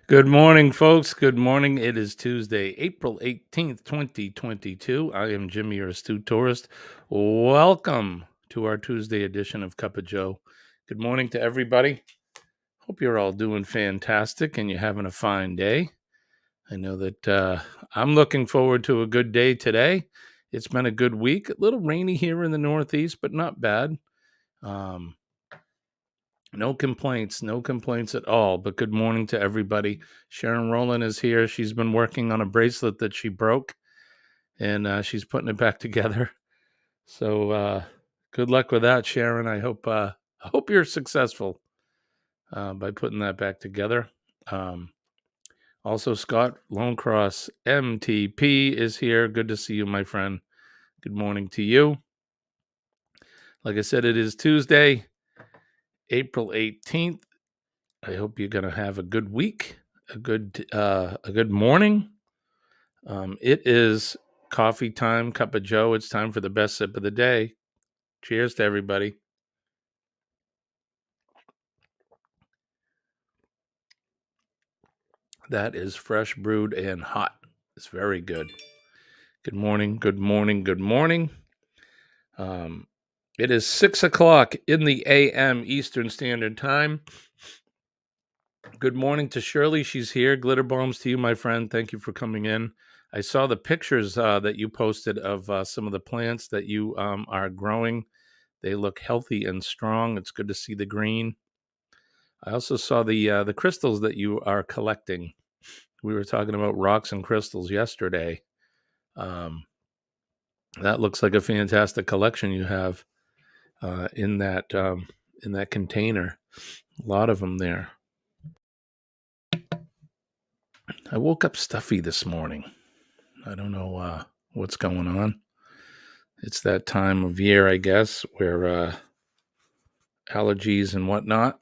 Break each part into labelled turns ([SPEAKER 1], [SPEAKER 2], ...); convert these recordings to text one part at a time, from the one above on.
[SPEAKER 1] Good morning, folks. Good morning. It is Tuesday, April 18th, 2022. I am Jimmy, your astute tourist. Welcome to our Tuesday edition of Cup of Joe. Good morning to everybody. Hope you're all doing fantastic and you're having a fine day. I know that I'm looking forward to a good day today. It's been a good week. A little rainy here in the Northeast, but not bad. No complaints at all. But good morning to everybody. Sharon Rowland is here. She's been working on a bracelet that she broke, and she's putting it back together. So good luck with that, Sharon. I hope you're successful by putting that back together. Also, Scott Lone Cross MTP is here. Good to see you, my friend. Good morning to you. Like I said, it is Tuesday, April 18th. I hope you're going to have a good week, a good morning. It is coffee time, cup of Joe. It's time for the best sip of the day. Cheers to everybody. That is fresh brewed and hot. It's very good. Good morning, good morning, good morning. It is 6:00 in the a.m. Eastern Standard Time. Good morning to Shirley. She's here. Glitter bombs to you, my friend. Thank you for coming in. I saw the pictures that you posted of some of the plants that you are growing. They look healthy and strong. It's good to see the green. I also saw the crystals that you are collecting. We were talking about rocks and crystals yesterday. Um, that looks like a fantastic collection you have in that container. A lot of them there. I woke up stuffy this morning. I don't know what's going on. It's that time of year, I guess, where allergies and whatnot.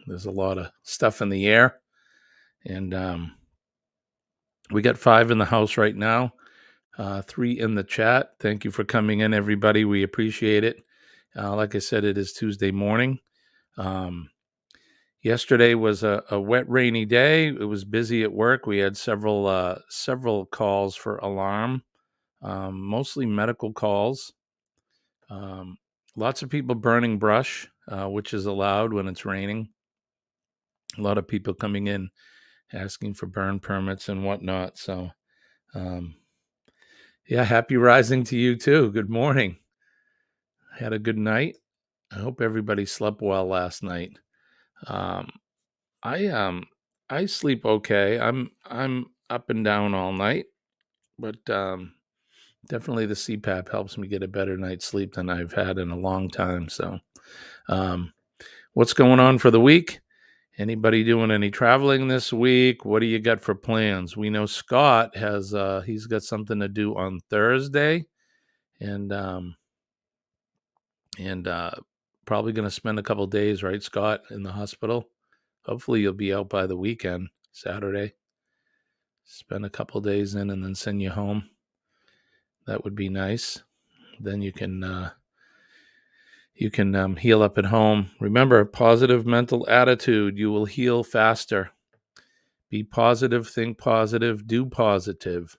[SPEAKER 1] There's a lot of stuff in the air. And we got 5 in the house right now, 3 in the chat. Thank you for coming in, everybody. We appreciate it. Like I said, it is Tuesday morning. Yesterday was a wet, rainy day. It was busy at work. We had several calls for alarm, mostly medical calls. Lots of people burning brush, which is allowed when it's raining. A lot of people coming in asking for burn permits and whatnot. So, yeah, happy rising to you too. Good morning. Had a good night. I hope everybody slept well last night. Um, I sleep okay. I'm up and down all night, but definitely the CPAP helps me get a better night's sleep than I've had in a long time. So, um, what's going on for the week? Anybody doing any traveling this week? What do you got for plans? We know Scott has he's got something to do on Thursday, and probably going to spend a couple days, right, Scott, in the hospital. Hopefully, you'll be out by the weekend, Saturday. Spend a couple days in, and then send you home. That would be nice. Then you can heal up at home. Remember, positive mental attitude. You will heal faster. Be positive, think positive, do positive.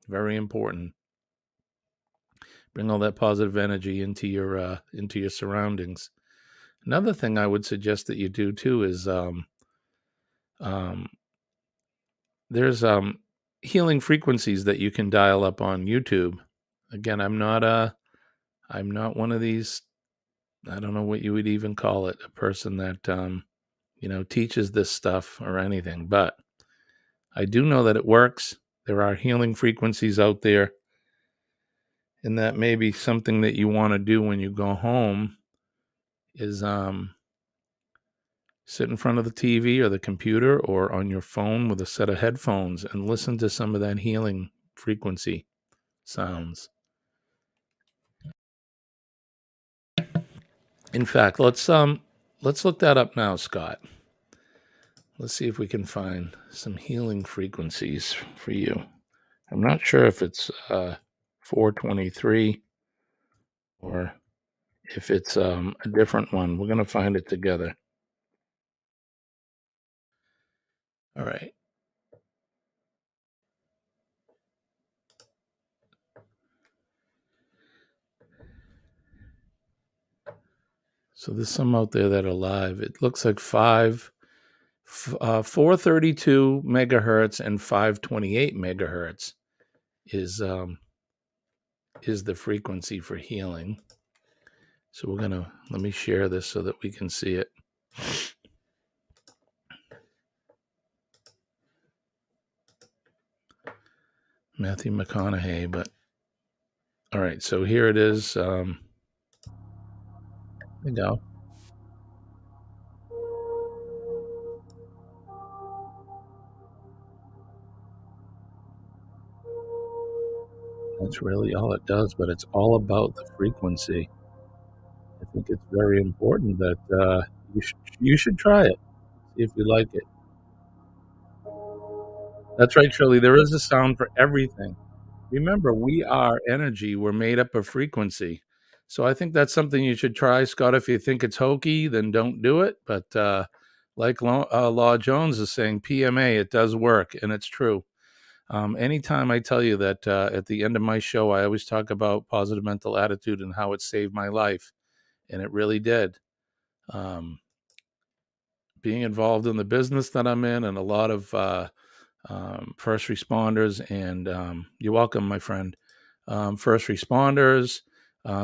[SPEAKER 1] Very important. Bring all that positive energy into your surroundings. Another thing I would suggest that you do too is there's healing frequencies that you can dial up on YouTube. Again, I'm not one of these, I don't know what you would even call it, a person that teaches this stuff or anything, but I do know that it works. There are healing frequencies out there, and that may be something that you want to do when you go home is sit in front of the TV or the computer or on your phone with a set of headphones and listen to some of that healing frequency sounds. In fact, let's look that up now, Scott. Let's see if we can find some healing frequencies for you. I'm not sure if it's 423 or if it's a different one. We're going to find it together. All right. So there's some out there that are live. It looks like 432 megahertz and 528 megahertz is the frequency for healing. So let me share this so that we can see it. Matthew McConaughey, but all right, so here it is. There we go. That's really all it does, but it's all about the frequency. I think it's very important that you should try it, see if you like it. That's right, Shirley. There is a sound for everything. Remember, we are energy. We're made up of frequency. So I think that's something you should try, Scott. If you think it's hokey, then don't do it. But like Law Jones is saying, PMA, it does work, and it's true. Anytime I tell you that at the end of my show, I always talk about positive mental attitude and how it saved my life, and it really did. Being involved in the business that I'm in, and a lot of first responders, and you're welcome, my friend. First responders,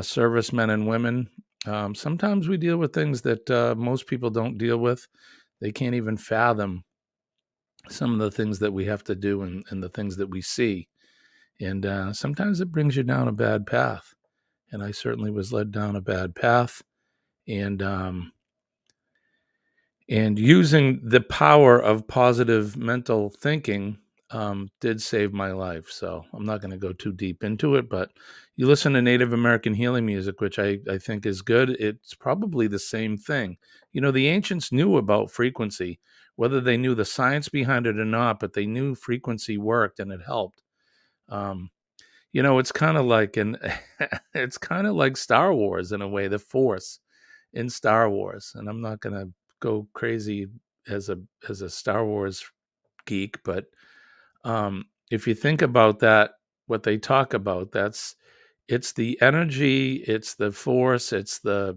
[SPEAKER 1] servicemen and women. Sometimes we deal with things that most people don't deal with. They can't even fathom some of the things that we have to do, and the things that we see. And sometimes it brings you down a bad path. And I certainly was led down a bad path. And using the power of positive mental thinking did save my life. So I'm not going to go too deep into it, but you listen to Native American healing music, which I think is good. It's probably the same thing. The ancients knew about frequency, whether they knew the science behind it or not, but they knew frequency worked and it helped. Um, it's kind of like it's kind of like Star Wars in a way, the Force in Star Wars. And I'm not going to go crazy as a Star Wars geek, but if you think about that, what they talk about, it's the energy, it's the force, it's the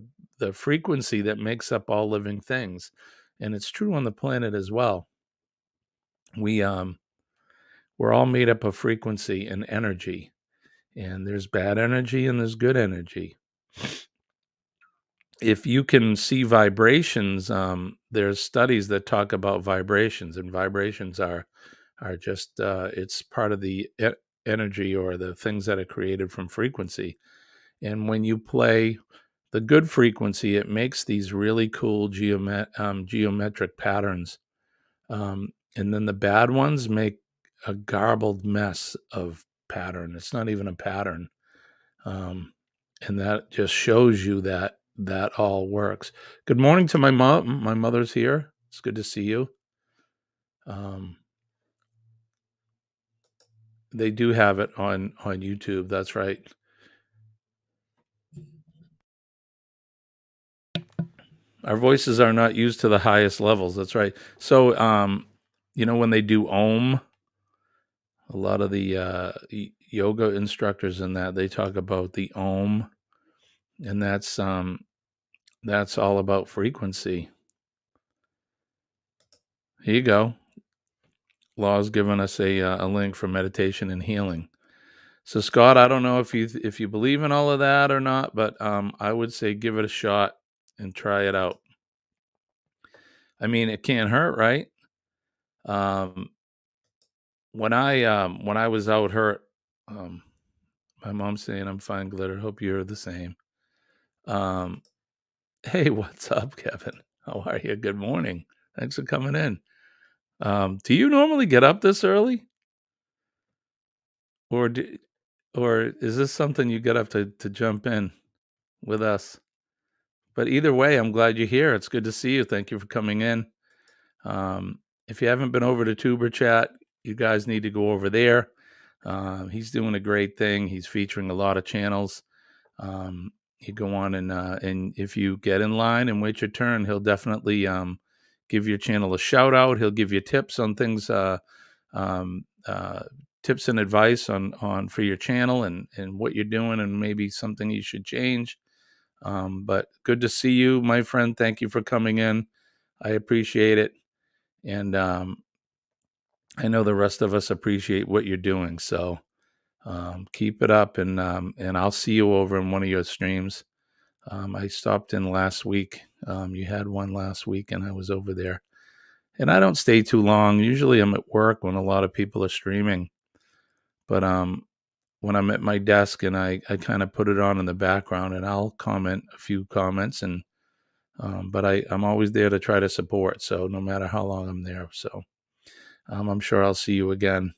[SPEAKER 1] frequency that makes up all living things. And it's true on the planet as well. We're all made up of frequency and energy. And there's bad energy and there's good energy. If you can see vibrations, there's studies that talk about vibrations, and vibrations are just it's part of the energy, or the things that are created from frequency. And when you play the good frequency, it makes these really cool geometric patterns. And then the bad ones make a garbled mess of pattern. It's not even a pattern. And that just shows you that all works. Good morning to my mom. My mother's here. It's good to see you. They do have it on YouTube. That's right. Our voices are not used to the highest levels. That's right. So, when they do Om, a lot of the yoga instructors in that, they talk about the Om, and that's all about frequency. Here you go. Law's given us a link for meditation and healing. So Scott, I don't know if you believe in all of that or not, but I would say give it a shot and try it out. I mean, it can't hurt, right? Um, when I was out hurt, my mom's saying I'm fine, Glitter. Hope you're the same. Um, hey, what's up, Kevin? How are you? Good morning. Thanks for coming in. Do you normally get up this early, or is this something you get up to jump in with us? But either way, I'm glad you're here. It's good to see you. Thank you for coming in. If you haven't been over to Tuber Chat, you guys need to go over there. He's doing a great thing. He's featuring a lot of channels. You go on and if you get in line and wait your turn, he'll definitely give your channel a shout out. He'll give you tips on things, um, tips and advice on for your channel and what you're doing, and maybe something you should change. But good to see you, my friend. Thank you for coming in. I appreciate it. And I know the rest of us appreciate what you're doing. So keep it up, and I'll see you over in one of your streams. I stopped in last week. You had one last week, and I was over there. And I don't stay too long. Usually I'm at work when a lot of people are streaming. But when I'm at my desk, and I kind of put it on in the background, and I'll comment a few comments, and but I'm always there to try to support. So no matter how long I'm there. So I'm sure I'll see you again.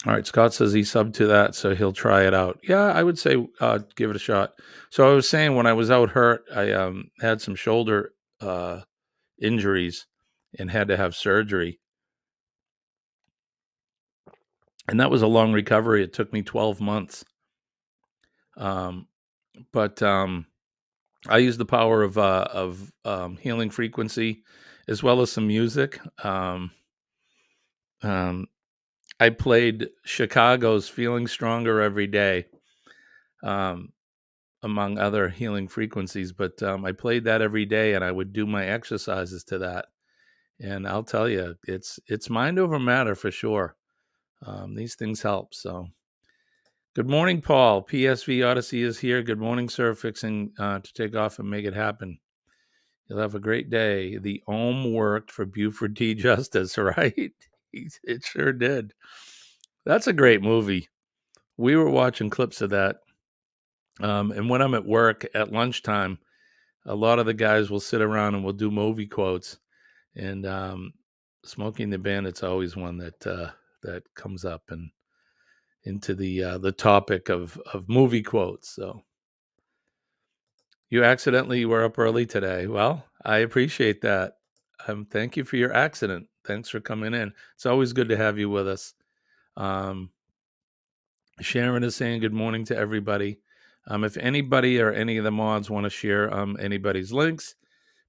[SPEAKER 1] All right, Scott says he subbed to that, so he'll try it out. Yeah, I would say give it a shot. So I was saying, when I was out hurt, I had some shoulder injuries and had to have surgery. And that was a long recovery. It took me 12 months. But I use the power of healing frequency, as well as some music. I played Chicago's Feeling Stronger Every Day, among other healing frequencies. But I played that every day, and I would do my exercises to that. And I'll tell you, it's mind over matter for sure. These things help. So good morning, Paul. PSV Odyssey is here. Good morning, sir. Fixing to take off and make it happen. You'll have a great day. The Ohm worked for Buford T. Justice, right? It sure did. That's a great movie. We were watching clips of that. And when I'm at work at lunchtime, a lot of the guys will sit around and we'll do movie quotes. And Smoking the Bandit's always one that comes up and into the topic of movie quotes. So you accidentally were up early today. Well, I appreciate that. Thank you for your accident. Thanks for coming in. It's always good to have you with us. Sharon is saying good morning to everybody. If anybody or any of the mods want to share anybody's links,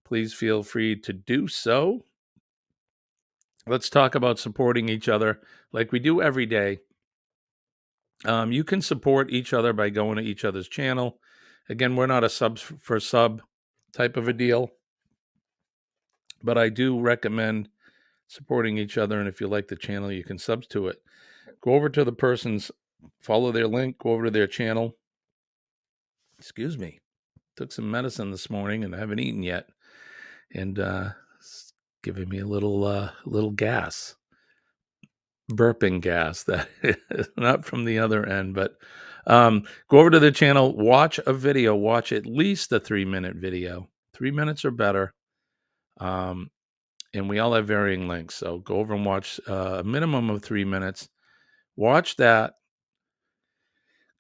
[SPEAKER 1] please feel free to do so. Let's talk about supporting each other like we do every day. You can support each other by going to each other's channel. Again, we're not a sub for sub type of a deal, but I do recommend supporting each other. And if you like the channel, you can sub to it. Go over to the person's, follow their link, go over to their channel. Excuse me. Took some medicine this morning and I haven't eaten yet. And it's giving me a little gas. Burping gas, that is not from the other end, but go over to the channel, watch a video, watch at least a 3-minute video, 3 minutes or better. And we all have varying lengths. So go over and watch a minimum of 3 minutes. Watch that,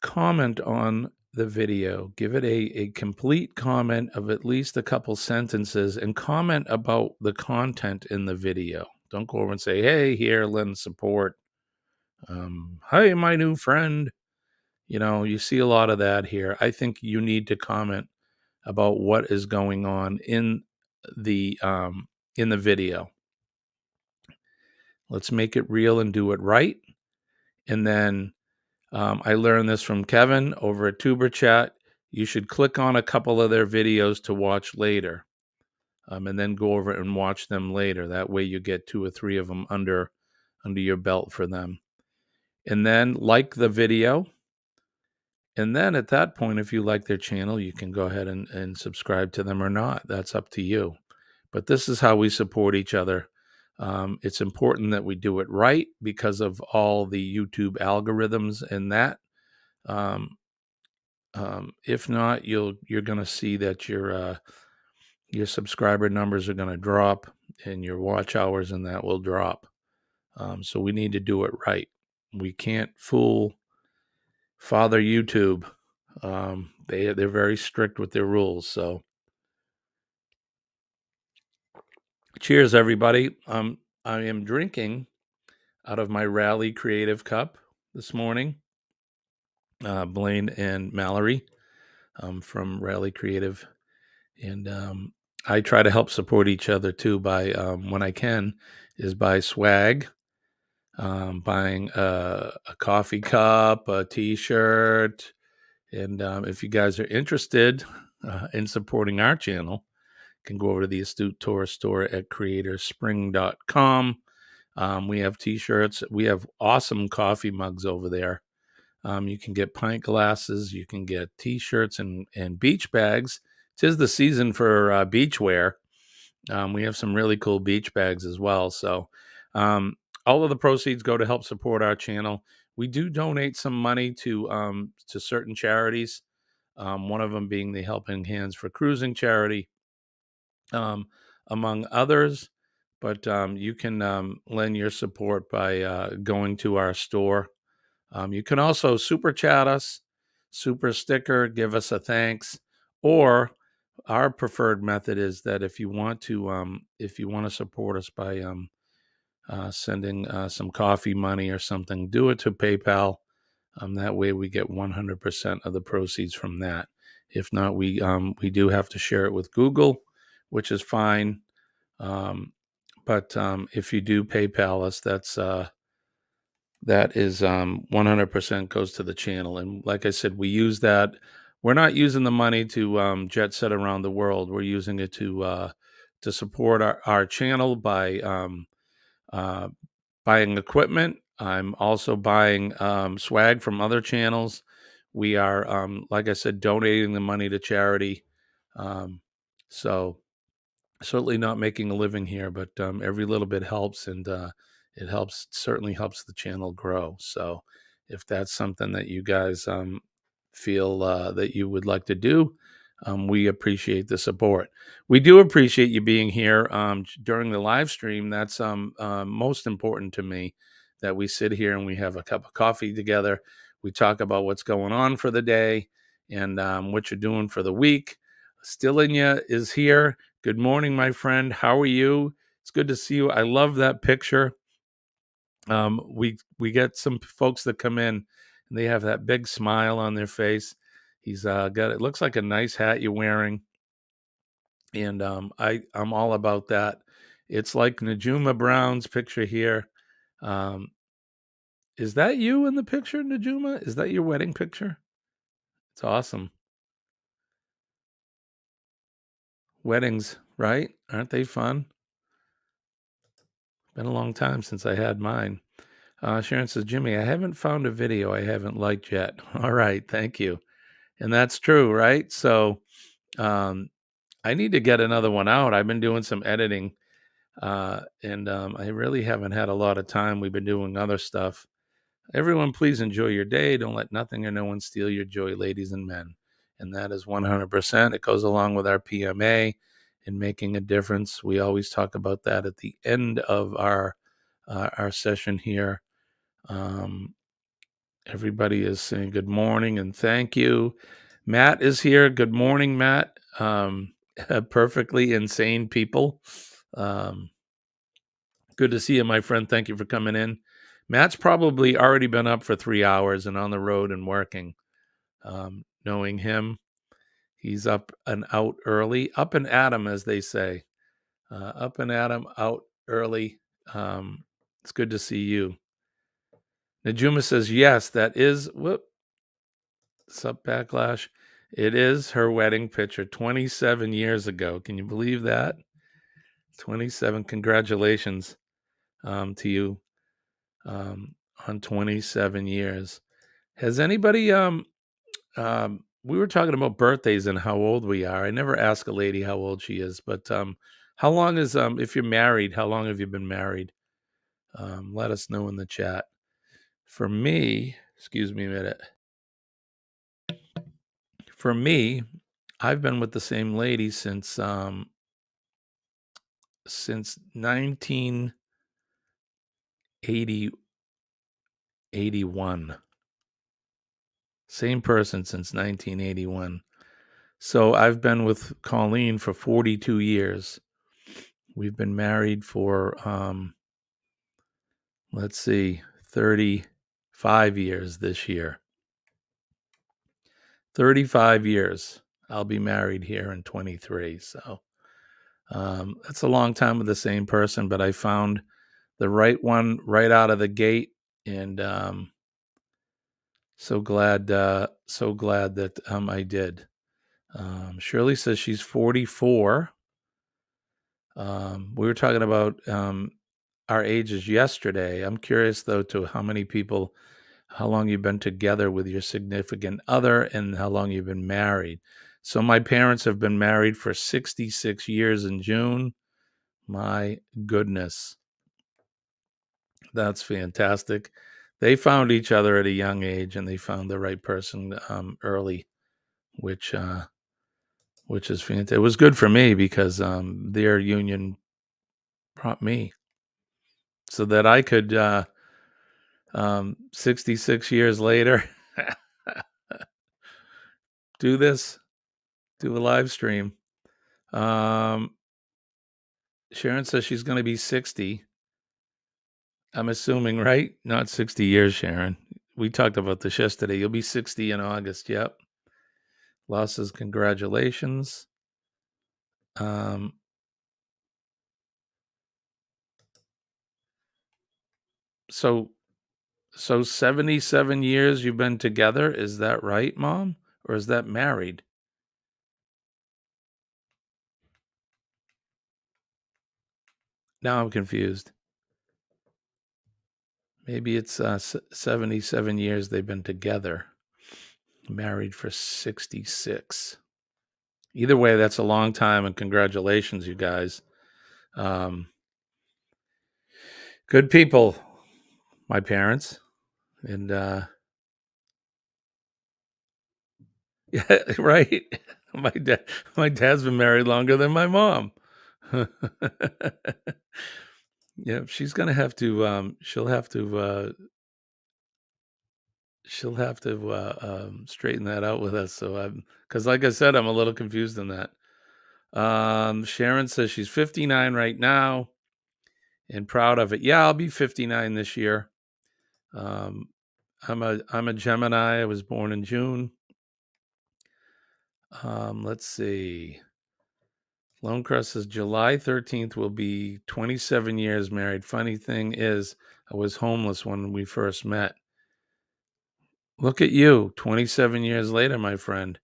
[SPEAKER 1] comment on the video, give it a complete comment of at least a couple sentences, and comment about the content in the video. Don't go over and say, hey, here, lend support. Hi, my new friend. You see a lot of that here. I think you need to comment about what is going on in the video. Let's make it real and do it right. And then I learned this from Kevin over at Tuber Chat. You should click on a couple of their videos to watch later, and then go over and watch them later. That way you get 2 or 3 of them under your belt for them. And then like the video. And then at that point, if you like their channel, you can go ahead and subscribe to them or not. That's up to you. But this is how we support each other. It's important that we do it right because of all the YouTube algorithms and that. If not, you're going to see that your subscriber numbers are going to drop and your watch hours and that will drop. So we need to do it right. We can't fool Father YouTube. They're very strict with their rules. So cheers, everybody. I am drinking out of my Rally Creative cup this morning. Blaine and Mallory from Rally Creative. And I try to help support each other too by, when I can, is by swag, buying a coffee cup, a t-shirt, And if you guys are interested in supporting our channel, you can go over to the Astute Tourist store at creatorspring.com. We have t-shirts. We have awesome coffee mugs over there. You can get pint glasses. You can get t-shirts and beach bags. 'Tis the season for beach wear. We have some really cool beach bags as well. So all of the proceeds go to help support our channel. We do donate some money to certain charities. One of them being the Helping Hands for Cruising charity, among others. But you can lend your support by going to our store. You can also super chat us, super sticker, give us a thanks, or our preferred method is that if you want to support us by sending some coffee money or something, do it to PayPal. That way we get 100% of the proceeds from that. If not, we do have to share it with Google, which is fine. But if you do PayPal us, that is 100% goes to the channel. And like I said, we use that. We're not using the money to jet set around the world. We're using it to support our channel by buying equipment. I'm also buying swag from other channels. We are, like I said, donating the money to charity. So certainly not making a living here, but every little bit helps, and it certainly helps the channel grow. So if that's something that you guys feel that you would like to do, we appreciate the support. We do appreciate you being here during the live stream. That's most important to me, that we sit here and we have a cup of coffee together. We talk about what's going on for the day and what you're doing for the week. Stillinya is here. Good morning, my friend. How are you? It's good to see you. I love that picture. We get some folks that come in and they have that big smile on their face. He's got, it looks like a nice hat you're wearing, and I'm all about that. It's like Najuma Brown's picture here. Um, is that you in the picture, Najuma? Is that your wedding picture? It's awesome. Weddings, right? Aren't they fun? Been a long time since I had mine. Sharon says, Jimmy, I haven't found a video I haven't liked yet. All right, thank you. And that's true, right? So I need to get another one out. I've been doing some editing, and I really haven't had a lot of time. We've been doing other stuff. Everyone, please enjoy your day. Don't let nothing or no one steal your joy, ladies and men. And that is 100%. It goes along with our PMA in making a difference. We always talk about that at the end of our session here. Everybody is saying good morning and thank you. Matt is here. Good morning, Matt. Perfectly insane people. Good to see you, my friend. Thank you for coming in. Matt's probably already been up for 3 hours and on the road and working. Knowing him, he's up and out early. Up and at 'em, as they say. Up and at 'em, out early. It's good to see you. Najuma says, yes, that is, sup, Backlash. It is her wedding picture 27 years ago. Can you believe that? 27. Congratulations to you on 27 years. Has anybody, we were talking about birthdays and how old we are. I never ask a lady how old she is, but how long is, if you're married, how long have you been married? Let us know in the chat. For me, excuse me a minute. For me, I've been with the same lady since 1981. Same person since 1981. So I've been with Colleen for 42 years. We've been married for, let's see, 35 years this year. 35 years. I'll be married here in 23. So that's a long time with the same person, but I found the right one right out of the gate. And So glad that I did. Shirley says she's 44. We were talking about our ages yesterday. I'm curious though to how long you've been together with your significant other and how long you've been married. So my parents have been married for 66 years in June. My goodness, that's fantastic. They found each other at a young age and they found the right person early, which which is fantastic. It was good for me because their union brought me so that I could 66 years later do this, do a live stream. Um, Sharon says she's going to be 60. I'm assuming, right? Not 60 years, Sharon. We talked about this yesterday. You'll be 60 in August. Yep. Losses, congratulations. Um, so 77 years you've been together. Is that right, Mom? Or is that married? Now I'm confused. Maybe it's 77 years they've been together, married for 66. Either way, that's a long time, and congratulations, you guys. Um, good people, my parents. And yeah, right. My dad's been married longer than my mom. Yeah, she's gonna have to. She'll have to straighten that out with us. So because like I said, I'm a little confused on that. Sharon says she's 59 right now and proud of it. Yeah, I'll be 59 this year. Um, I'm a Gemini. I was born in June. Let's see. Lone Cross says July 13th will be 27 years married. Funny thing is, I was homeless when we first met. Look at you, 27 years later, my friend.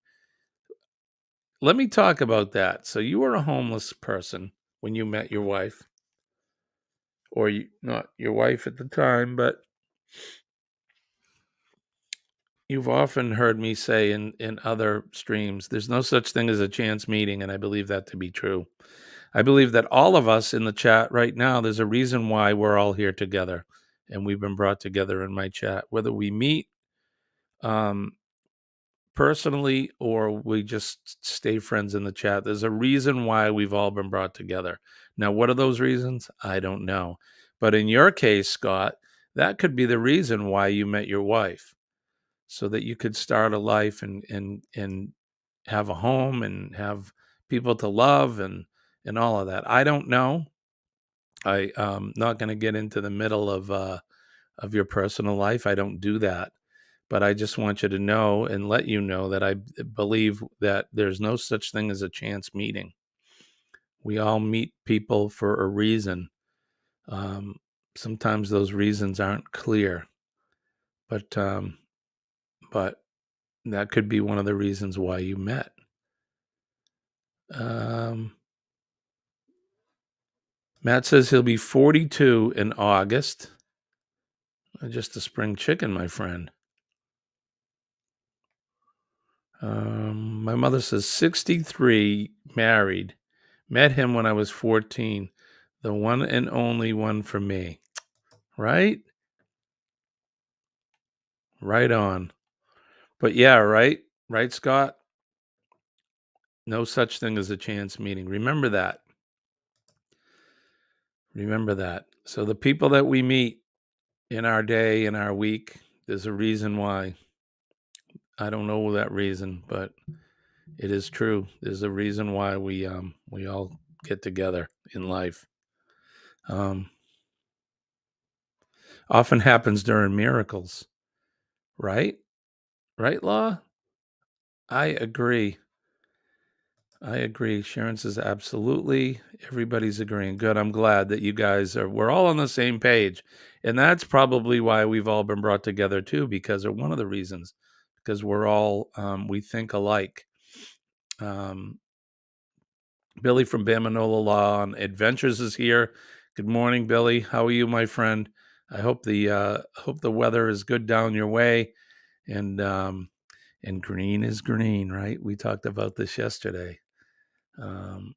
[SPEAKER 1] Let me talk about that. So you were a homeless person when you met your wife, or not your wife at the time, but you've often heard me say in other streams, there's no such thing as a chance meeting, and I believe that to be true. I believe that all of us in the chat right now, there's a reason why we're all here together, and we've been brought together in my chat, whether we meet um, personally or we just stay friends in the chat. There's a reason why we've all been brought together. Now, what are those reasons? I don't know. But in your case, Scott, that could be the reason why you met your wife, so that you could start a life and have a home and have people to love and all of that. I don't know. Not going to get into the middle of your personal life. I don't do that. But I just want you to know and let you know that I believe that there's no such thing as a chance meeting. We all meet people for a reason. Um, Sometimes those reasons aren't clear, but but that could be one of the reasons why you met. Um, Matt says he'll be 42 in August. Just a spring chicken, my friend. My mother says 63, married. Met him when I was 14. The one and only one for me. Right? Right on. But yeah, right? Right, Scott? No such thing as a chance meeting. Remember that. Remember that. So the people that we meet in our day, in our week, there's a reason why. I don't know that reason, but it is true. There's a reason why we all get together in life. Often happens during miracles, right? Right, Law? I agree. I agree. Sharon says absolutely. Everybody's agreeing. Good. I'm glad that you guys we're all on the same page. And that's probably why we've all been brought together too, because or one of the reasons, because we're all we think alike. Um, Billy from Bamanola Law and Adventures is here. Good morning, Billy. How are you, my friend? I hope the weather is good down your way, and green is green, right? We talked about this yesterday. Um,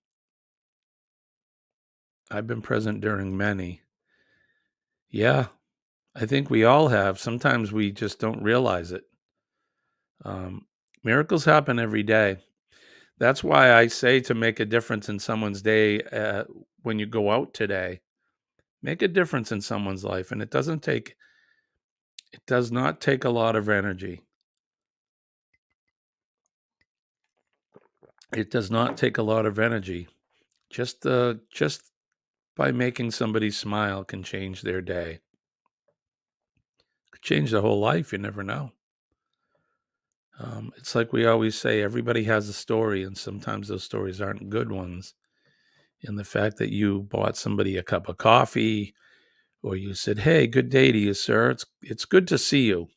[SPEAKER 1] I've been present during many. Yeah, I think we all have. Sometimes we just don't realize it. Um, Miracles happen every day. That's why I say to make a difference in someone's day when you go out today. Make a difference in someone's life, and it does not take a lot of energy. It does not take a lot of energy. Just by making somebody smile can change their day. Could change their whole life. You never know. It's like we always say, everybody has a story, and sometimes those stories aren't good ones. And the fact that you bought somebody a cup of coffee, or you said, "Hey, good day to you, sir. It's good to see you,"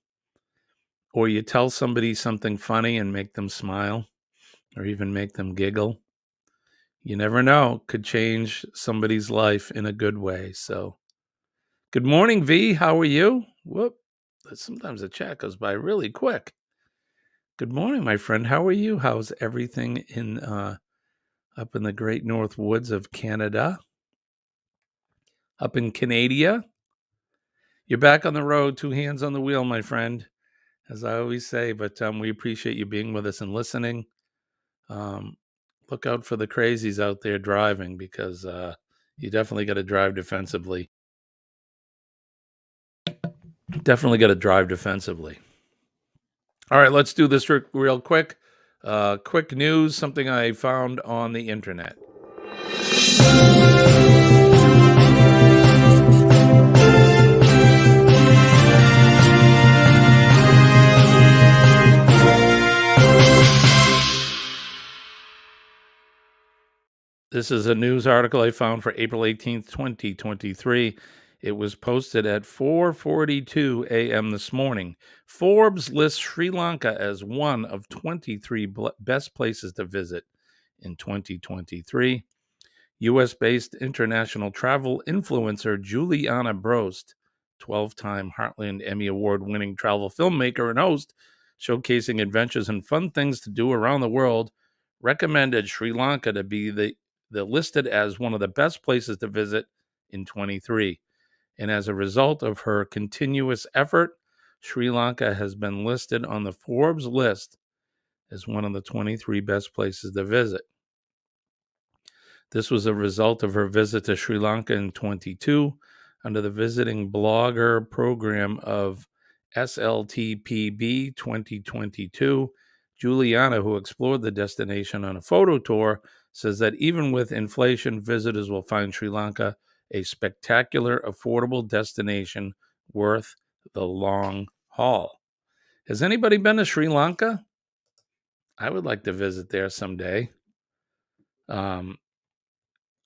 [SPEAKER 1] or you tell somebody something funny and make them smile, or even make them giggle. You never know, could change somebody's life in a good way. So, good morning, V. How are you? Whoop. Sometimes the chat goes by really quick. Good morning, my friend. How are you? How's everything in up in the great north woods of Canada? Up in Canada? You're back on the road, 2 hands on the wheel, my friend, as I always say. But we appreciate you being with us and listening. Look out for the crazies out there driving, because you definitely got to drive defensively. Definitely got to drive defensively. All right, let's do this real quick. Quick news, something I found on the internet. This is a news article I found for April 18th, 2023. It was posted at 4:42 a.m. this morning. Forbes lists Sri Lanka as one of 23 best places to visit in 2023. U.S.-based international travel influencer Juliana Brost, 12-time Heartland Emmy Award-winning travel filmmaker and host, showcasing adventures and fun things to do around the world, recommended Sri Lanka to be the listed as one of the best places to visit in 23. And as a result of her continuous effort, Sri Lanka has been listed on the Forbes list as one of the 23 best places to visit. This was a result of her visit to Sri Lanka in 22 under the visiting blogger program of SLTPB 2022. Juliana, who explored the destination on a photo tour, says that even with inflation, visitors will find Sri Lanka a spectacular, affordable destination worth the long haul. Has anybody been to Sri Lanka? I would like to visit there someday. I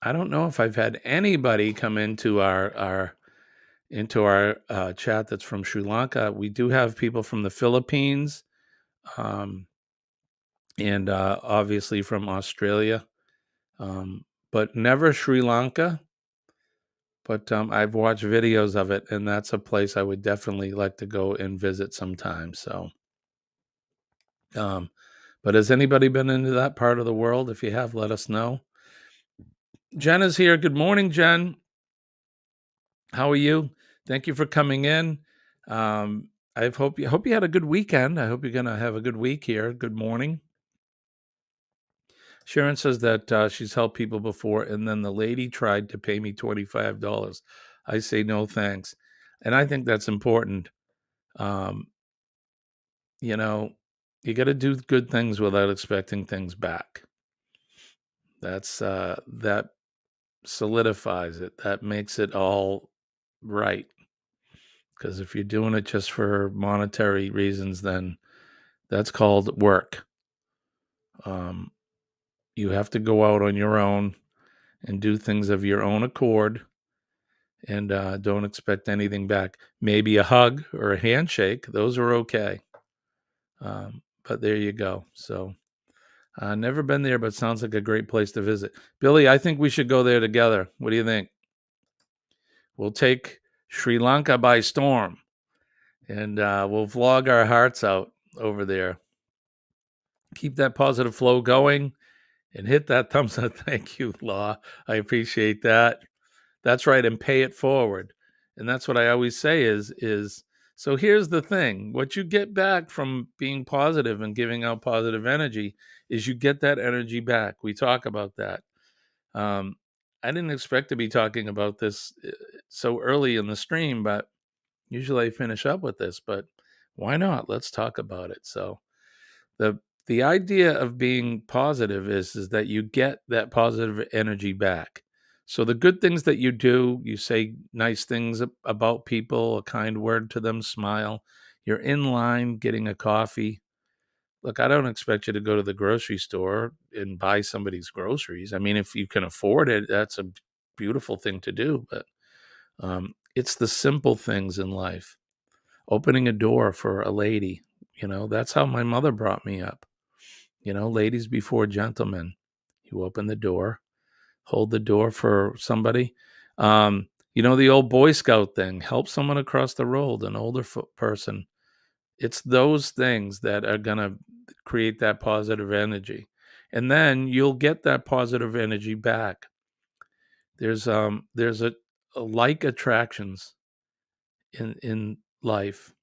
[SPEAKER 1] don't know if I've had anybody come into our chat that's from Sri Lanka. We do have people from the Philippines, um, and obviously from Australia, but never Sri Lanka. But I've watched videos of it, and that's a place I would definitely like to go and visit sometime. So, but has anybody been into that part of the world? If you have, let us know. Jen is here. Good morning, Jen. How are you? Thank you for coming in. I hope you had a good weekend. I hope you're going to have a good week here. Good morning. Sharon says that she's helped people before, and then the lady tried to pay me $25. I say no thanks, and I think that's important. You know, you got to do good things without expecting things back. That solidifies it. That makes it all right. Because if you're doing it just for monetary reasons, then that's called work. You have to go out on your own and do things of your own accord, and don't expect anything back. Maybe a hug or a handshake, those are okay. But there you go. So, never been there, but sounds like a great place to visit. Billy, I think we should go there together. What do you think? We'll take Sri Lanka by storm, and we'll vlog our hearts out over there. Keep that positive flow going and hit that thumbs up. Thank you, Law. I appreciate that. That's right, and pay it forward. And that's what I always say is so here's the thing. What you get back from being positive and giving out positive energy is you get that energy back. We talk about that. Um, I didn't expect to be talking about this so early in the stream, but usually I finish up with this, but why not? Let's talk about it. So the the idea of being positive is that you get that positive energy back. So the good things that you do, you say nice things about people, a kind word to them, smile. You're in line getting a coffee. Look, I don't expect you to go to the grocery store and buy somebody's groceries. I mean, if you can afford it, that's a beautiful thing to do. But it's the simple things in life. Opening a door for a lady, that's how my mother brought me up. Ladies before gentlemen. You open the door, hold the door for somebody. The old Boy Scout thing, help someone across the road, an older person. It's those things that are going to create that positive energy. And then you'll get that positive energy back. There's a like attractions in life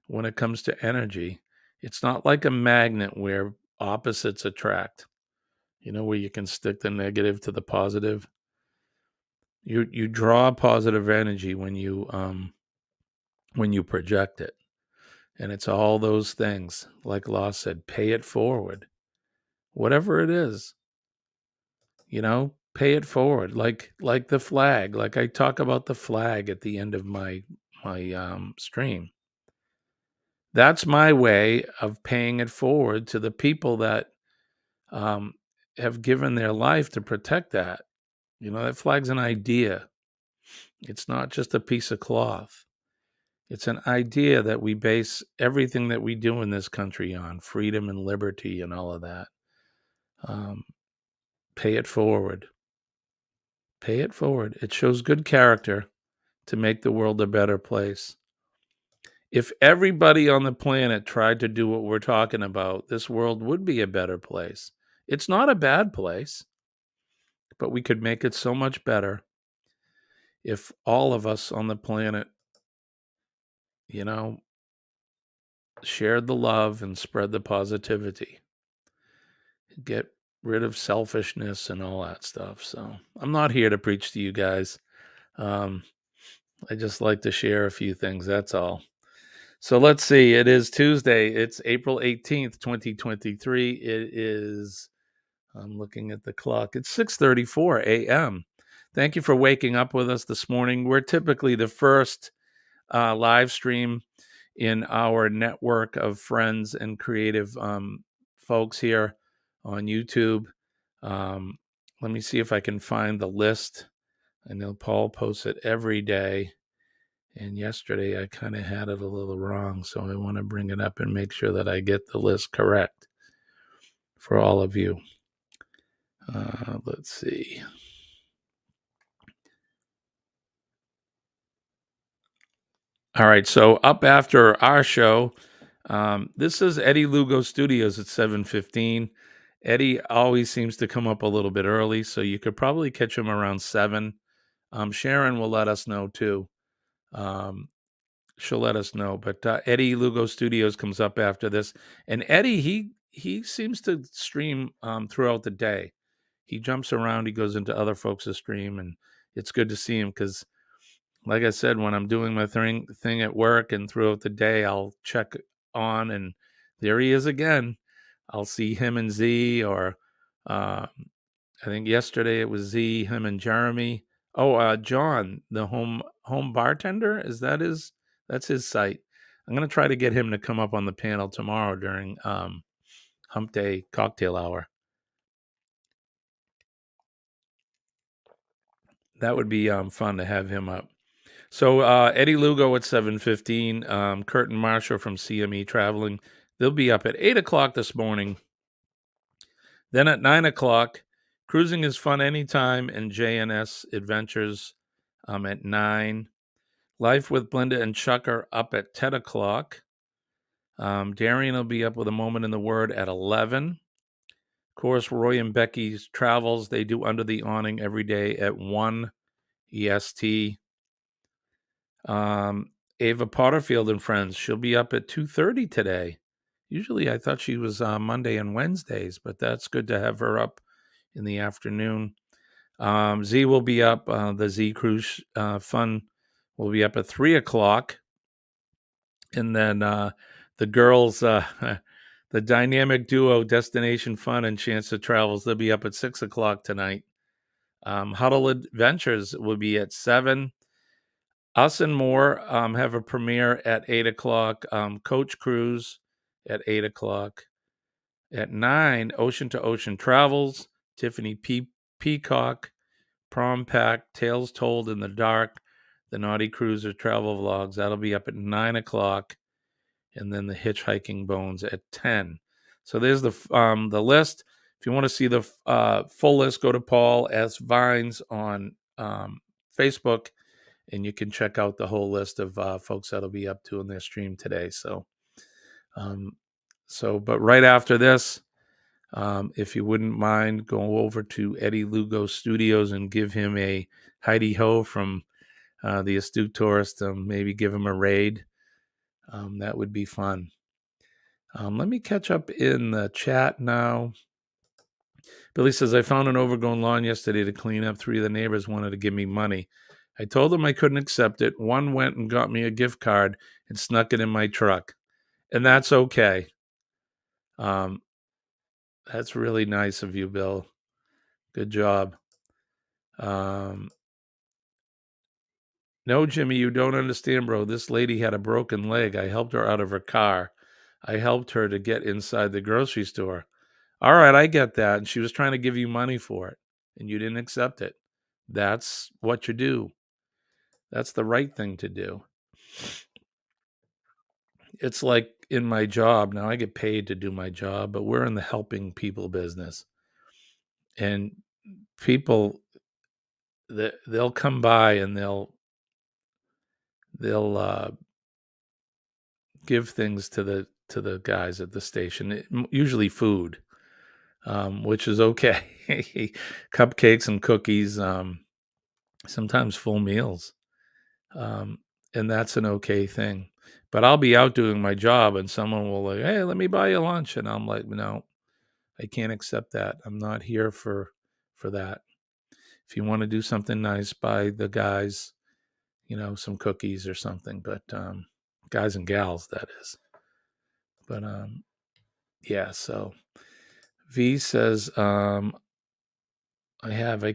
[SPEAKER 1] when it comes to energy. It's not like a magnet where opposites attract, where you can stick the negative to the positive. You draw positive energy when you project it. And it's all those things. Like Law said, pay it forward. Whatever it is, pay it forward. Like the flag. Like I talk about the flag at the end of my stream. That's my way of paying it forward to the people that um, have given their life to protect that. That flag's an idea. It's not just a piece of cloth. It's an idea that we base everything that we do in this country on, freedom and liberty and all of that. Um, pay it forward. Pay it forward. It shows good character to make the world a better place. If everybody on the planet tried to do what we're talking about, this world would be a better place. It's not a bad place, but we could make it so much better if all of us on the planet, you know, shared the love and spread the positivity. Get rid of selfishness and all that stuff. So I'm not here to preach to you guys. Um, I just like to share a few things. That's all. So let's see. It is Tuesday. It's April 18th, 2023. It is, I'm looking at the clock. It's 6:34 a.m. Thank you for waking up with us this morning. We're typically the first live stream in our network of friends and creative folks here on YouTube. Um, Let me see if I can find the list. I know Paul posts it every day. And yesterday I kind of had it a little wrong. So I want to bring it up and make sure that I get the list correct for all of you. Let's see. All right. So up after our show, this is Eddie Lugo Studios at 7:15. Eddie always seems to come up a little bit early, so you could probably catch him around 7. Sharon will let us know too. Um, she'll let us know. But Eddie Lugo Studios comes up after this, and Eddie he seems to stream throughout the day. He jumps around. He goes into other folks' stream, and it's good to see him because, like I said, when I'm doing my thing at work and throughout the day, I'll check on, and there he is again. I'll see him and Z, or uh, I think yesterday it was Z, him and Jeremy. Oh, John, the home bartender, is that his? That's his site. I'm gonna try to get him to come up on the panel tomorrow during Hump Day cocktail hour. That would be fun to have him up. So Eddie Lugo at 7:15, Kurt and Marshall from CME Traveling. They'll be up at 8 o'clock this morning. Then at 9 o'clock, Cruising is Fun Anytime and JNS Adventures at 9. Life with Blinda and Chuck are up at 10 o'clock. Darian will be up with A Moment in the Word at 11. Of course, Roy and Becky's Travels, they do Under the Awning every day at 1 EST. Ava Potterfield and Friends, she'll be up at 2:30 today. Usually I thought she was Monday and Wednesdays, but that's good to have her up in the afternoon. Z will be up. The Z Cruise Fun will be up at 3 o'clock. And then the girls, the dynamic duo Destination Fun and Chance of Travels, they'll be up at 6 o'clock tonight. Huddle Adventures will be at 7. Us and More have a premiere at 8 o'clock. Coach Cruise at 8 o'clock. At 9, Ocean to Ocean Travels, Tiffany Peacock, Prom Pack, Tales Told in the Dark, the Naughty Cruiser Travel Vlogs. That'll be up at 9 o'clock. And then the Hitchhiking Bones at 10. So there's the list. If you want to see the full list, go to Paul S. Vines on Facebook, and you can check out the whole list of folks that'll be up to in their stream today. So, but right after this, if you wouldn't mind, go over to Eddie Lugo Studios and give him a Heidi Ho from The Astute Tourist. Maybe give him a raid. That would be fun. Let me catch up in the chat now. Billy says, I found an overgrown lawn yesterday to clean up. 3 of the neighbors wanted to give me money. I told them I couldn't accept it. One went and got me a gift card and snuck it in my truck. And that's okay. That's really nice of you, Bill. Good job. No, Jimmy, you don't understand, bro. This lady had a broken leg. I helped her out of her car. I helped her to get inside the grocery store. All right, I get that. And she was trying to give you money for it, and you didn't accept it. That's what you do. That's the right thing to do. It's like in my job. Now I get paid to do my job, but we're in the helping people business. And people, they'll come by and they'll give things to the guys at the station, usually food, which is okay. Cupcakes and cookies, sometimes full meals. And that's an okay thing. But I'll be out doing my job and someone will like, hey, let me buy you lunch. And I'm like, no, I can't accept that. I'm not here for that. If you want to do something nice, buy the guys, some cookies or something. But guys and gals, that is. But yeah, so V says, I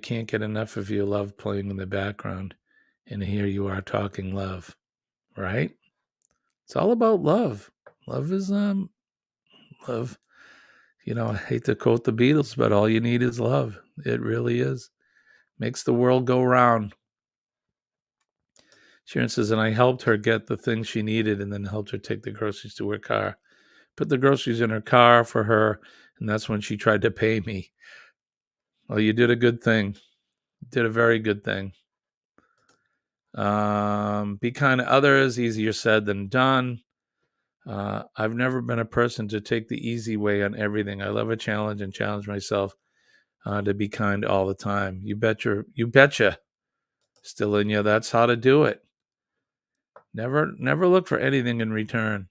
[SPEAKER 1] can't get enough of your love playing in the background. And here you are talking love, right? It's all about love. Love is love. I hate to quote the Beatles, but all you need is love. It really is. Makes the world go round. Sharon says, and I helped her get the things she needed and then helped her take the groceries to her car. Put the groceries in her car for her, and that's when she tried to pay me. Well, you did a good thing. Did a very good thing. Be kind to others, easier said than done. I've never been a person to take the easy way on everything. I love a challenge and challenge myself to be kind all the time. You betcha. Still in you. That's how to do it. Never look for anything in return.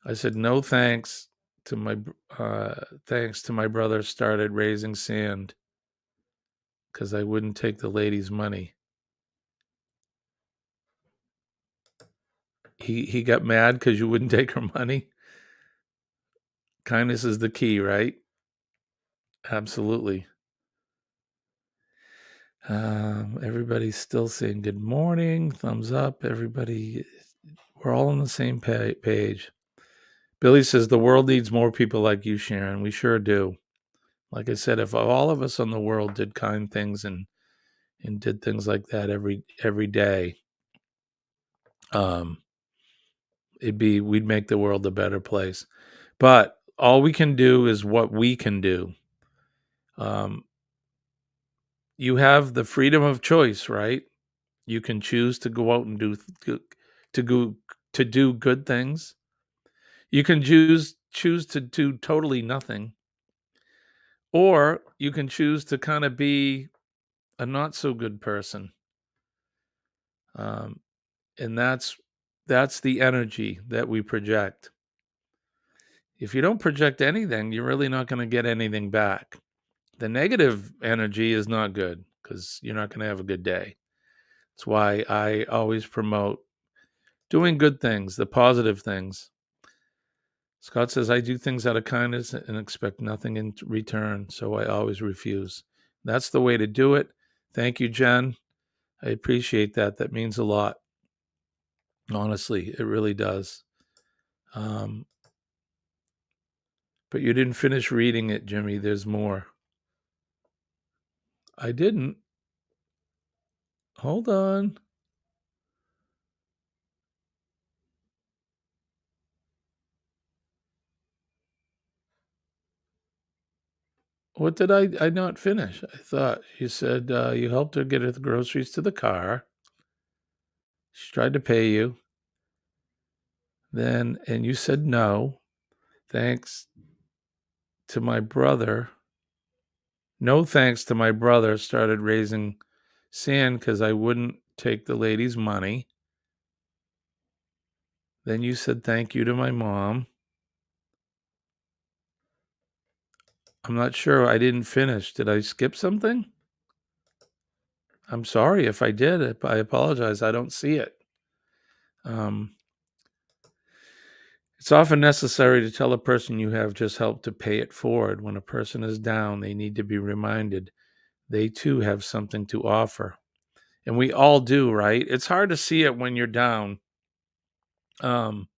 [SPEAKER 1] I said no thanks to my brother started raising sand because I wouldn't take the lady's money. He got mad because you wouldn't take her money. Kindness is the key, right? Absolutely. Everybody's still saying good morning, thumbs up. Everybody, we're all on the same page. Billy says the world needs more people like you, Sharon. We sure do. Like I said, if all of us on the world did kind things and and did things like that every day, um, we'd make the world a better place. But all we can do is what we can do. Um, you have the freedom of choice, right? You can choose to go out and to go to do good things. You can choose to do totally nothing, or you can choose to kind of be a not so good person. Um, and that's the energy that we project. If you don't project anything, you're really not going to get anything back. The negative energy is not good because you're not going to have a good day. That's why I always promote doing good things, the positive things. Scott says, I do things out of kindness and expect nothing in return, so I always refuse. That's the way to do it. Thank you, Jen. I appreciate that. That means a lot. Honestly, it really does. Um, but you didn't finish reading it, Jimmy. There's more. I didn't. Hold on. What did I not finish? I thought you said you helped her get her the groceries to the car. She tried to pay you. Then, and you said no. Thanks to my brother. No thanks to my brother. Started raising sand because I wouldn't take the lady's money. Then you said thank you to my mom. I'm not sure. I didn't finish. Did I skip something? I'm sorry if I did. I apologize. I don't see it. Um, it's often necessary to tell a person you have just helped to pay it forward. When a person is down, they need to be reminded they too have something to offer. And we all do, right? It's hard to see it when you're down. Um,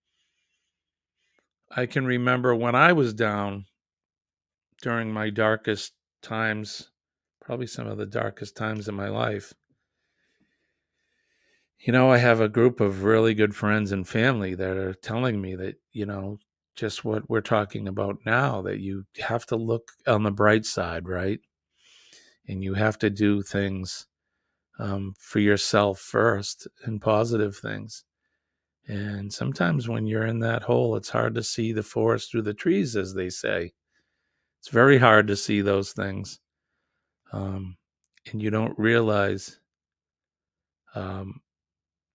[SPEAKER 1] I can remember when I was down during my darkest times, probably some of the darkest times in my life. I have a group of really good friends and family that are telling me that, just what we're talking about now, that you have to look on the bright side, right? And you have to do things for yourself first and positive things. And sometimes when you're in that hole, it's hard to see the forest through the trees, as they say. It's very hard to see those things. Um, and um,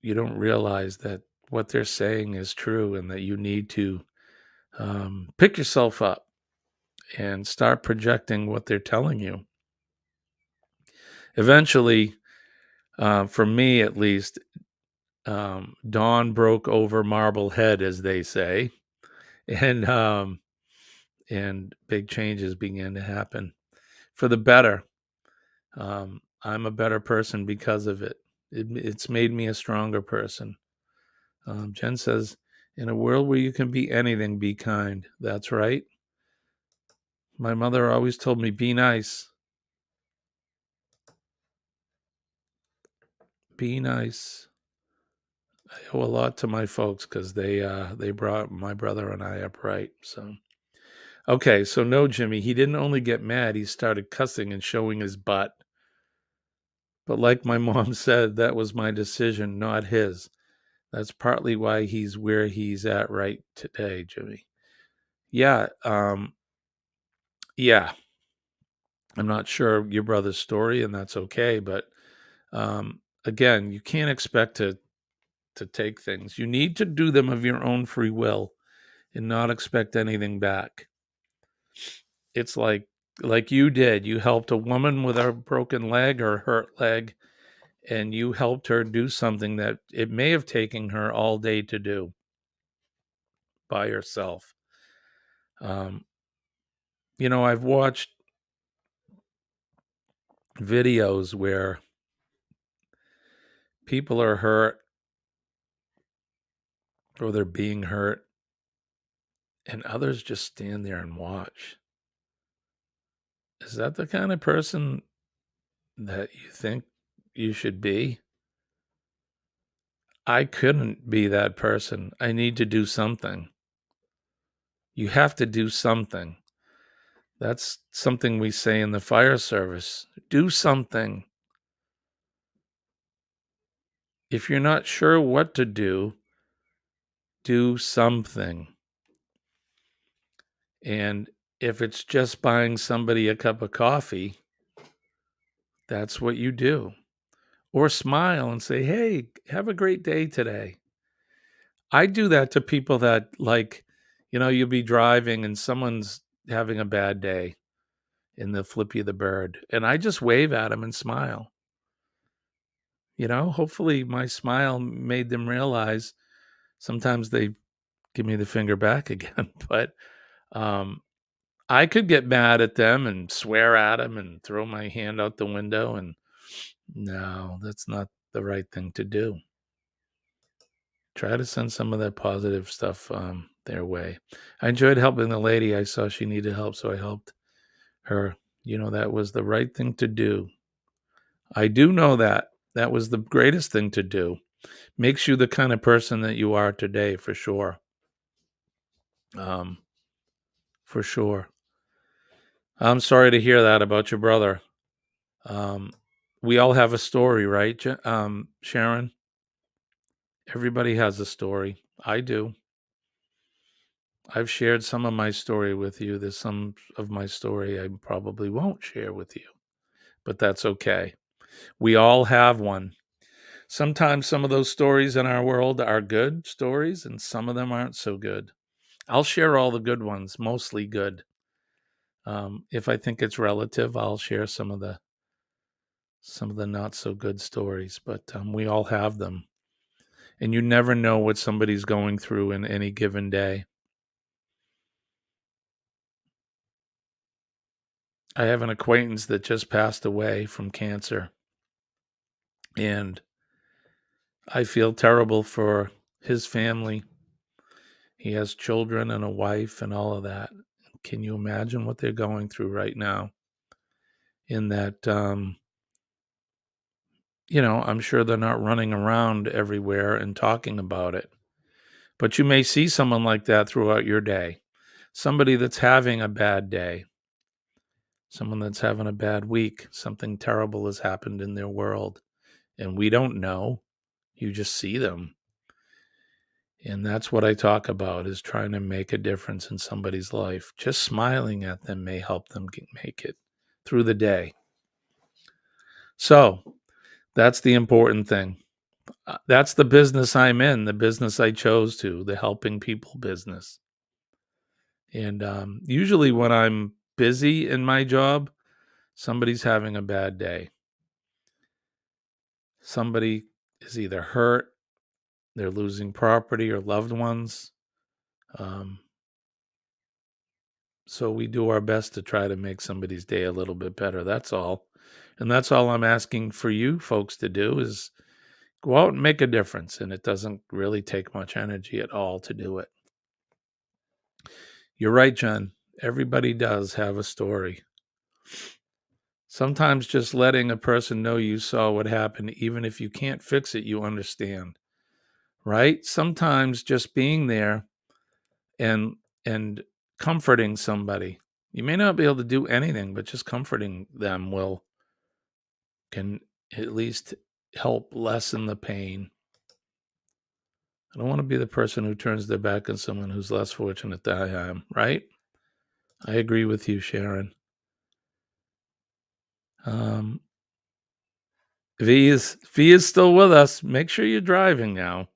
[SPEAKER 1] you don't realize that what they're saying is true and that you need to pick yourself up and start projecting what they're telling you. Eventually, for me at least, dawn broke over Marblehead, as they say, and big changes began to happen for the better. I'm a better person because of it. It's made me a stronger person. Jen says, in a world where you can be anything, be kind. That's right. My mother always told me, be nice. Be nice. I owe a lot to my folks because they brought my brother and I up right. So okay, so no, Jimmy, he didn't only get mad, he started cussing and showing his butt. But like my mom said, that was my decision, not his. That's partly why he's where he's at right today, Jimmy. Yeah, yeah. I'm not sure your brother's story, and that's okay. But again, you can't expect to take things. You need to do them of your own free will and not expect anything back. It's like you did. You helped a woman with a broken leg or hurt leg, and you helped her do something that it may have taken her all day to do by herself. Um, I've watched videos where people are hurt or they're being hurt, and others just stand there and watch. Is that the kind of person that you think you should be. I couldn't be that person. I need to do something. You have to do something. That's something we say in the fire service. Do something. If you're not sure what to do something. And if it's just buying somebody a cup of coffee, that's what you do. Or smile and say, hey, have a great day today. I do that to people that, like, you'll be driving and someone's having a bad day and they'll flip you the bird. And I just wave at them and smile. Hopefully my smile made them realize sometimes they give me the finger back again. But I could get mad at them and swear at them and throw my hand out the window. And no, that's not the right thing to do. Try to send some of that positive stuff their way. I enjoyed helping the lady. I saw she needed help, so I helped her. That was the right thing to do. I do know that. That was the greatest thing to do. Makes you the kind of person that you are today, for sure. For sure. I'm sorry to hear that about your brother. We all have a story, right, Sharon? Everybody has a story. I do. I've shared some of my story with you. There's some of my story I probably won't share with you, but that's okay. We all have one. Sometimes some of those stories in our world are good stories, and some of them aren't so good. I'll share all the good ones, mostly good. If I think it's relative, I'll share some of the not so good stories, but we all have them. And you never know what somebody's going through in any given day. I have an acquaintance that just passed away from cancer. And I feel terrible for his family. He has children and a wife and all of that. Can you imagine what they're going through right now? In that, I'm sure they're not running around everywhere and talking about it. But you may see someone like that throughout your day. Somebody that's having a bad day. Someone that's having a bad week. Something terrible has happened in their world. And we don't know. You just see them. And that's what I talk about, is trying to make a difference in somebody's life. Just smiling at them may help them make it through the day. So that's the important thing. That's the business I'm in, the business I chose to, the helping people business. And usually when I'm busy in my job, somebody's having a bad day. Somebody is either hurt, they're losing property or loved ones. So we do our best to try to make somebody's day a little bit better. That's all. And that's all I'm asking for you folks to do, is go out and make a difference. And it doesn't really take much energy at all to do it. You're right, Jen. Everybody does have a story. Sometimes just letting a person know you saw what happened, even if you can't fix it, you understand, right? Sometimes just being there and comforting somebody. You may not be able to do anything, but just comforting them can at least help lessen the pain. I don't want to be the person who turns their back on someone who's less fortunate than I am, right? I agree with you, Sharon. V is still with us. Make sure you're driving now.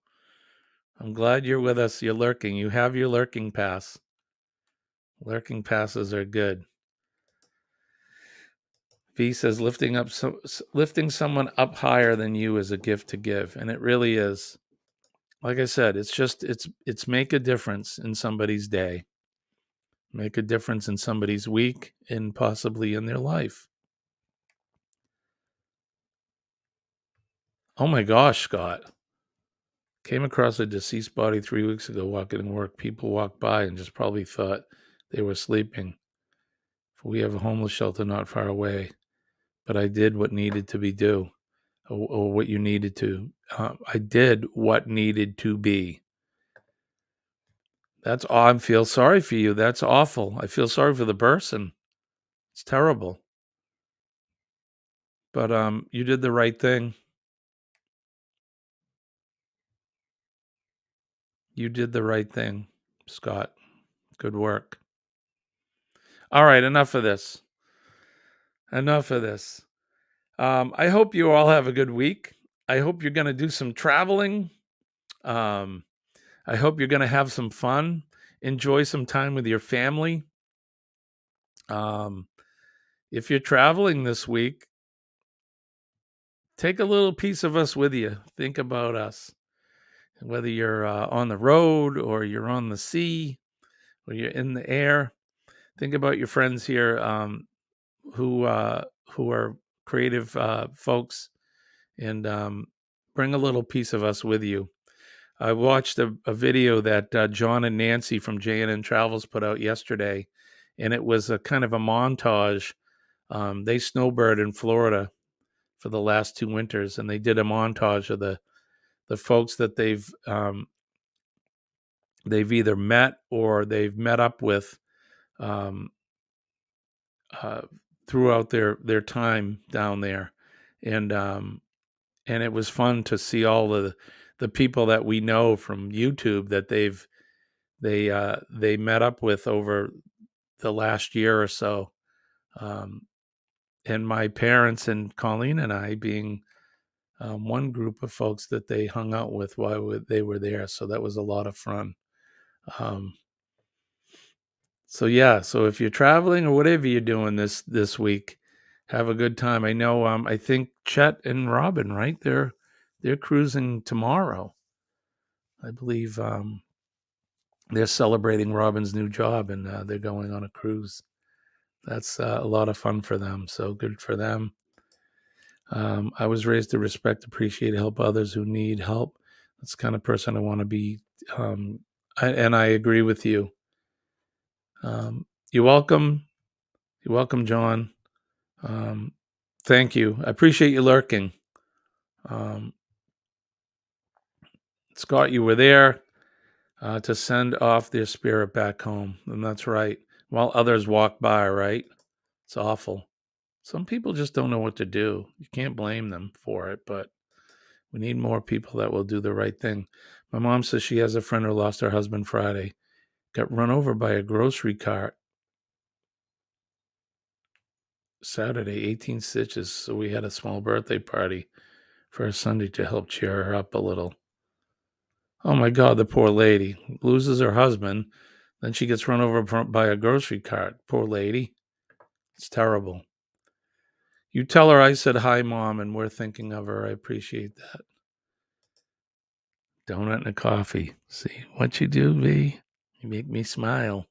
[SPEAKER 1] I'm glad you're with us. You're lurking. You have your lurking pass. Lurking passes are good. V says lifting someone up higher than you is a gift to give, and it really is. Like I said, it's make a difference in somebody's day. Make a difference in somebody's week and possibly in their life. Oh my gosh, Scott. Came across a deceased body 3 weeks ago walking to work. People walked by and just probably thought they were sleeping. We have a homeless shelter not far away, but I did what needed to be done. or what you needed to. I did what needed to be. I feel sorry for you. That's awful. I feel sorry for the person. It's terrible. But you did the right thing. You did the right thing, Scott. Good work. All right, enough of this. Enough of this. I hope you all have a good week. I hope you're going to do some traveling. Um, I hope you're going to have some fun. Enjoy some time with your family. If you're traveling this week, take a little piece of us with you. Think about us. Whether you're on the road or you're on the sea or you're in the air, think about your friends here who are creative folks, and bring a little piece of us with you. I watched a video that John and Nancy from JNN Travels put out yesterday, and it was a kind of a montage. They snowbird in Florida for the last 2 winters, and they did a montage of the folks that they've either met or they've met up with um, uh, throughout their time down there, and it was fun to see all the people that we know from YouTube that they met up with over the last year or so, and my parents and Colleen and I being one group of folks that they hung out with while they were there. So that was a lot of fun. Um, so yeah, so if you're traveling or whatever you're doing this week, have a good time. I know I think Chet and Robin, right? They're cruising tomorrow. I believe they're celebrating Robin's new job, and they're going on a cruise. That's a lot of fun for them. So good for them. I was raised to respect, appreciate, help others who need help. That's the kind of person I want to be. And I agree with you. You're welcome. You're welcome, John. Thank you. I appreciate you lurking. Um, Scott, you were there to send off their spirit back home. And that's right. While others walk by, right? It's awful. Some people just don't know what to do. You can't blame them for it, but we need more people that will do the right thing. My mom says she has a friend who lost her husband Friday, got run over by a grocery cart Saturday, 18 stitches. So we had a small birthday party for her Sunday to help cheer her up a little. Oh my God, the poor lady loses her husband. Then she gets run over by a grocery cart. Poor lady. It's terrible. You tell her I said hi, Mom, and we're thinking of her. I appreciate that. Donut and a coffee. See what you do, V? You make me smile.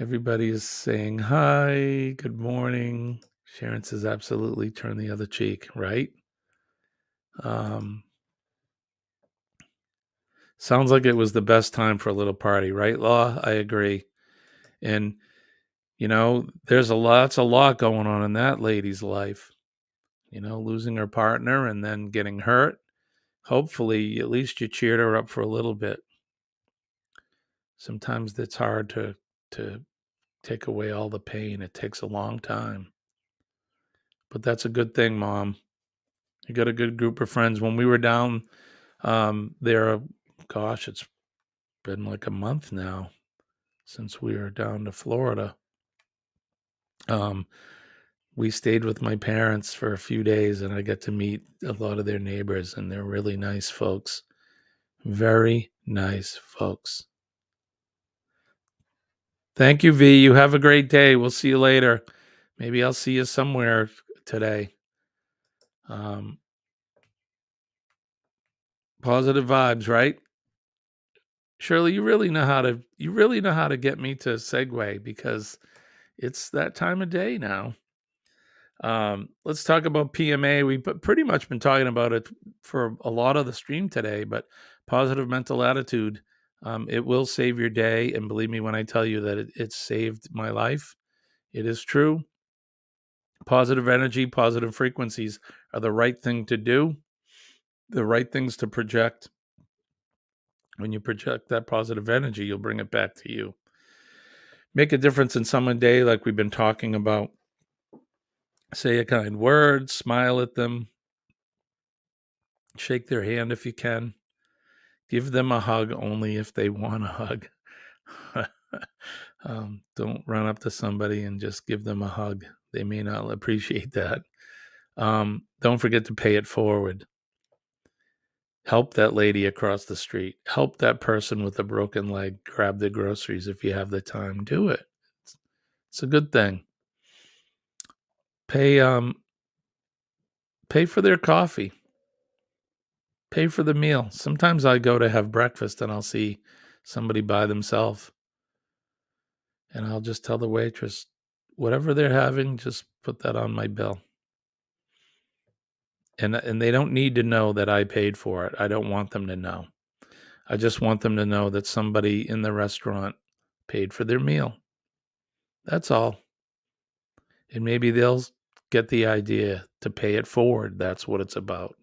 [SPEAKER 1] Everybody is saying hi, good morning. Sharon says absolutely turn the other cheek, right? Sounds like it was the best time for a little party, right, Law? I agree. And there's a lot going on in that lady's life. Losing her partner and then getting hurt. Hopefully, at least you cheered her up for a little bit. Sometimes it's hard to take away all the pain. It takes a long time. But that's a good thing, Mom. You got a good group of friends. When we were down there, gosh, it's been like a month now since we were down to Florida. We stayed with my parents for a few days, and I got to meet a lot of their neighbors, and they're really nice folks. Very nice folks. Thank you, V. You have a great day. We'll see you later. Maybe I'll see you somewhere today. Positive vibes, right? Shirley, you really know how to get me to segue because it's that time of day now. Let's talk about PMA. We've pretty much been talking about it for a lot of the stream today, but positive mental attitude, it will save your day. And believe me when I tell you that it saved my life. It is true. Positive energy, positive frequencies are the right thing to do, the right things to project. When you project that positive energy, you'll bring it back to you. Make a difference in someone's day, like we've been talking about. Say a kind word, smile at them, shake their hand if you can. Give them a hug only if they want a hug. Don't run up to somebody and just give them a hug. They may not appreciate that. Don't forget to pay it forward. Help that lady across the street. Help that person with a broken leg grab the groceries if you have the time. Do it. It's a good thing. Pay for their coffee. Pay for the meal. Sometimes I go to have breakfast and I'll see somebody by themselves. And I'll just tell the waitress, whatever they're having, just put that on my bill. And they don't need to know that I paid for it. I don't want them to know. I just want them to know that somebody in the restaurant paid for their meal. That's all. And maybe they'll get the idea to pay it forward. That's what it's about.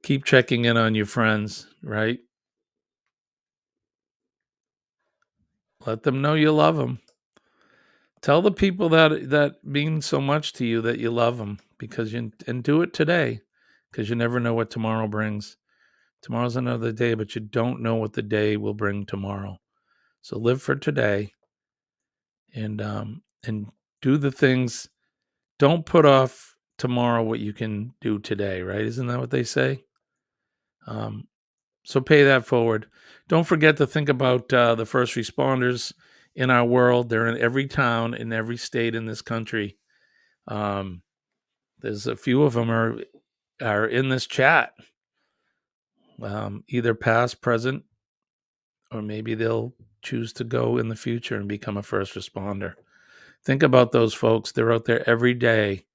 [SPEAKER 1] Keep checking in on your friends, right? Let them know you love them. Tell the people that mean so much to you that you love them, and do it today, because you never know what tomorrow brings. Tomorrow's another day, but you don't know what the day will bring tomorrow. So live for today, and do the things. Don't put off tomorrow what you can do today, right? Isn't that what they say? So pay that forward. Don't forget to think about the first responders in our world. They're in every town, in every state in this country. There's a few of them are in this chat, either past, present, or maybe they'll choose to go in the future and become a first responder. Think about those folks. They're out there every day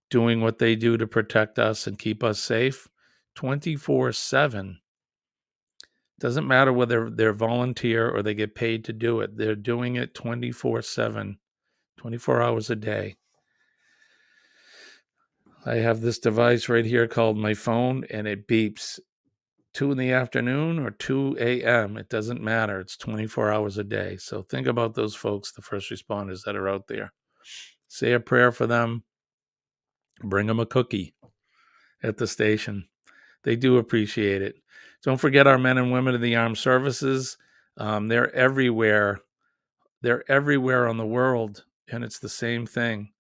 [SPEAKER 1] doing what they do to protect us and keep us safe 24/7. Doesn't matter whether they're volunteer or they get paid to do it. They're doing it 24/7, 24 hours a day. I have this device right here called my phone, and it beeps 2 in the afternoon or 2 a.m. It doesn't matter. It's 24 hours a day. So think about those folks, the first responders that are out there. Say a prayer for them. Bring them a cookie at the station. They do appreciate it. Don't forget our men and women in the armed services. They're everywhere. They're everywhere on the world, and it's the same thing.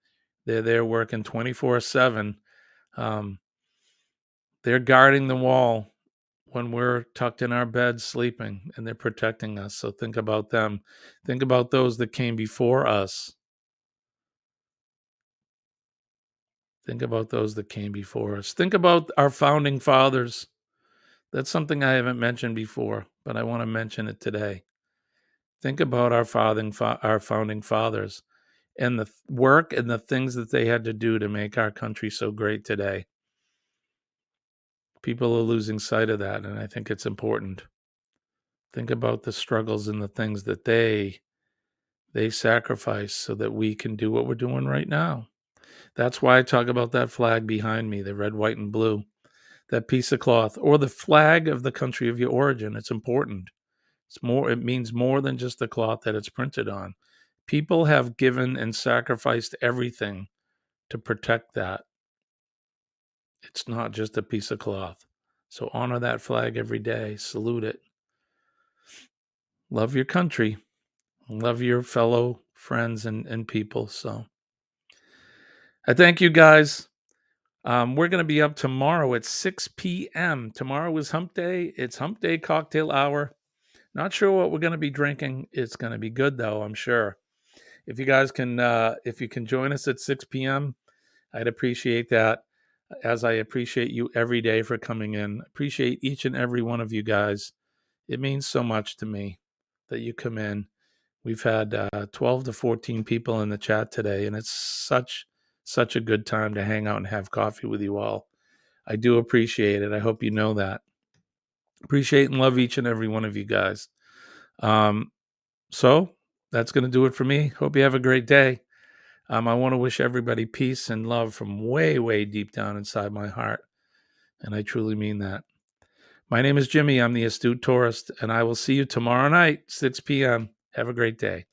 [SPEAKER 1] They're there working 24/7. They're guarding the wall when we're tucked in our beds sleeping, and they're protecting us. So think about them. Think about those that came before us. Think about those that came before us. Think about our founding fathers. That's something I haven't mentioned before, but I want to mention it today. Think about our founding fathers and the work and the things that they had to do to make our country so great today. People are losing sight of that, and I think it's important. Think about the struggles and the things that they sacrificed so that we can do what we're doing right now. That's why I talk about that flag behind me, the red, white, and blue, that piece of cloth, or the flag of the country of your origin. It's important. It means more than just the cloth that it's printed on. People have given and sacrificed everything to protect that. It's not just a piece of cloth. So honor that flag every day. Salute it. Love your country. Love your fellow friends and people. So I thank you guys. We're going to be up tomorrow at 6 p.m. Tomorrow is hump day. It's hump day cocktail hour. Not sure what we're going to be drinking. It's going to be good, though, I'm sure. If you guys can, if you can join us at 6 p.m., I'd appreciate that, as I appreciate you every day for coming in. Appreciate each and every one of you guys. It means so much to me that you come in. We've had 12 to 14 people in the chat today, and it's such a good time to hang out and have coffee with you all. I do appreciate it. I hope you know that. Appreciate and love each and every one of you guys. So that's going to do it for me. Hope you have a great day. I want to wish everybody peace and love from way, way deep down inside my heart. And I truly mean that. My name is Jimmy. I'm the Astute Tourist, and I will see you tomorrow night, 6 p.m. Have a great day.